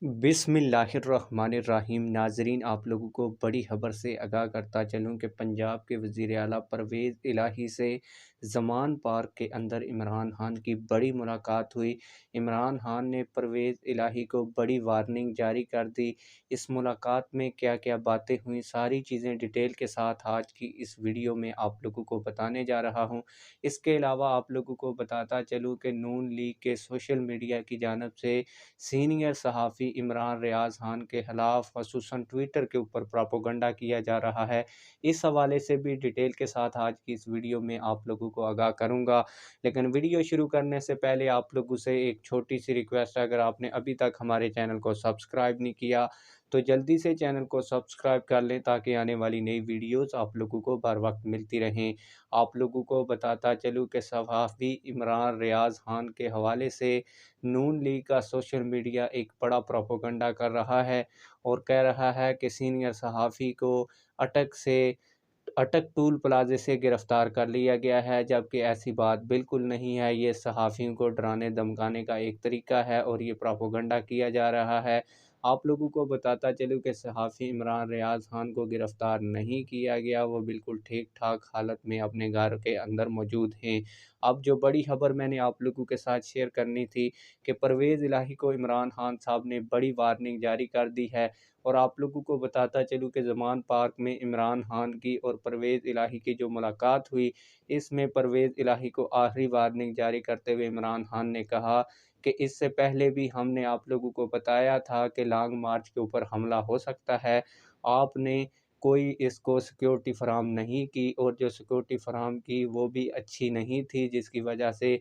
बिस्मिल्लाहिर्रहमानिर्रहीम। नाजरीन, आप लोगों को बड़ी खबर से आगाह करता चलूँ कि पंजाब के वज़ीर आला परवेज़ इलाही से ज़मान पार्क के अंदर इमरान खान की बड़ी मुलाकात हुई। इमरान खान ने परवेज़ इलाही को बड़ी वार्निंग जारी कर दी। इस मुलाकात में क्या क्या बातें हुई, सारी चीज़ें डिटेल के साथ आज की इस वीडियो में आप लोगों को बताने जा रहा हूँ। इसके अलावा आप लोगों को बताता चलूँ कि नून लीग के सोशल मीडिया की जानिब से सीनियर सहाफ़ी इमरान रियाज़ खान के ख़िलाफ़ ख़ुसूसन ट्विटर के ऊपर प्रोपेगेंडा किया जा रहा है। इस हवाले से भी डिटेल के साथ आज की इस वीडियो में आप लोगों को आगाह करूँगा। लेकिन वीडियो शुरू करने से पहले आप लोगों से एक छोटी सी रिक्वेस्ट है, अगर आपने अभी तक हमारे चैनल को सब्सक्राइब नहीं किया तो जल्दी से चैनल को सब्सक्राइब कर लें ताकि आने वाली नई वीडियोज़ आप लोगों को बर वक्त मिलती रहें। आप लोगों को बताता चलूँ कि सहाफ़ी इमरान रियाज़ खान के हवाले से नून लीग का सोशल मीडिया एक बड़ा प्रोपेगेंडा कर रहा है और कह रहा है कि सीनियर सहाफ़ी को अटक टूल प्लाज़े से गिरफ़्तार कर लिया गया है, जबकि ऐसी बात बिल्कुल नहीं है। ये सहाफ़ियों को डराने धमकाने का एक तरीका है और ये प्रोपेगेंडा किया जा रहा है। आप लोगों को बताता चलूँ कि सहाफ़ी इमरान रियाज़ खान को गिरफ़्तार नहीं किया गया, वो बिल्कुल ठीक-ठाक हालत में अपने घर के अंदर मौजूद हैं। अब जो बड़ी खबर मैंने आप लोगों के साथ शेयर करनी थी कि परवेज़ इलाही को इमरान खान साहब ने बड़ी वार्निंग जारी कर दी है। और आप लोगों को बताता चलूँ कि ज़मान पार्क में इमरान खान की और परवेज़ इलाही की जो मुलाकात हुई, इसमें परवेज़ इलाही को आखिरी वार्निंग जारी करते हुए इमरान खान ने कहा कि इससे पहले भी हमने आप लोगों को बताया था कि लॉन्ग मार्च के ऊपर हमला हो सकता है। आपने कोई इसको सिक्योरिटी फराहम नहीं की और जो सिक्योरिटी फराहम की वो भी अच्छी नहीं थी, जिसकी वजह से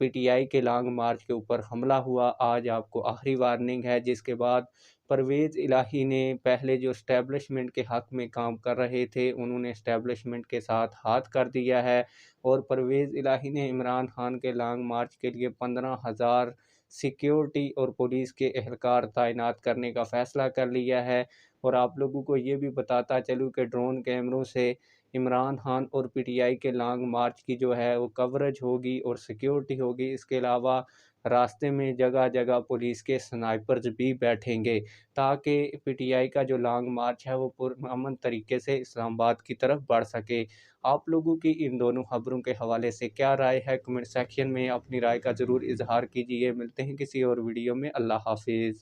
पीटीआई के लॉन्ग मार्च के ऊपर हमला हुआ। आज आपको आखिरी वार्निंग है, जिसके बाद परवेज़ इलाही ने पहले जो एस्टेब्लिशमेंट के हक़ में काम कर रहे थे, उन्होंने एस्टेब्लिशमेंट के साथ हाथ कर दिया है और परवेज़ इलाही ने इमरान खान के लॉन्ग मार्च के लिए 15,000 सिक्योरिटी और पुलिस के एहलकार तैनात करने का फ़ैसला कर लिया है। और आप लोगों को ये भी बताता चलूँ कि ड्रोन कैमरों से इमरान खान और पीटीआई के लॉन्ग मार्च की जो है वो कवरेज होगी और सिक्योरिटी होगी। इसके अलावा रास्ते में जगह-जगह पुलिस के स्नाइपर्स भी बैठेंगे ताकि पीटीआई का जो लॉन्ग मार्च है वो पुरअमन तरीके से इस्लामाबाद की तरफ बढ़ सके। आप लोगों की इन दोनों खबरों के हवाले से क्या राय है? कमेंट सेक्शन में अपनी राय का ज़रूर इज़हार कीजिए। मिलते हैं किसी और वीडियो में। अल्लाह हाफ़िज़।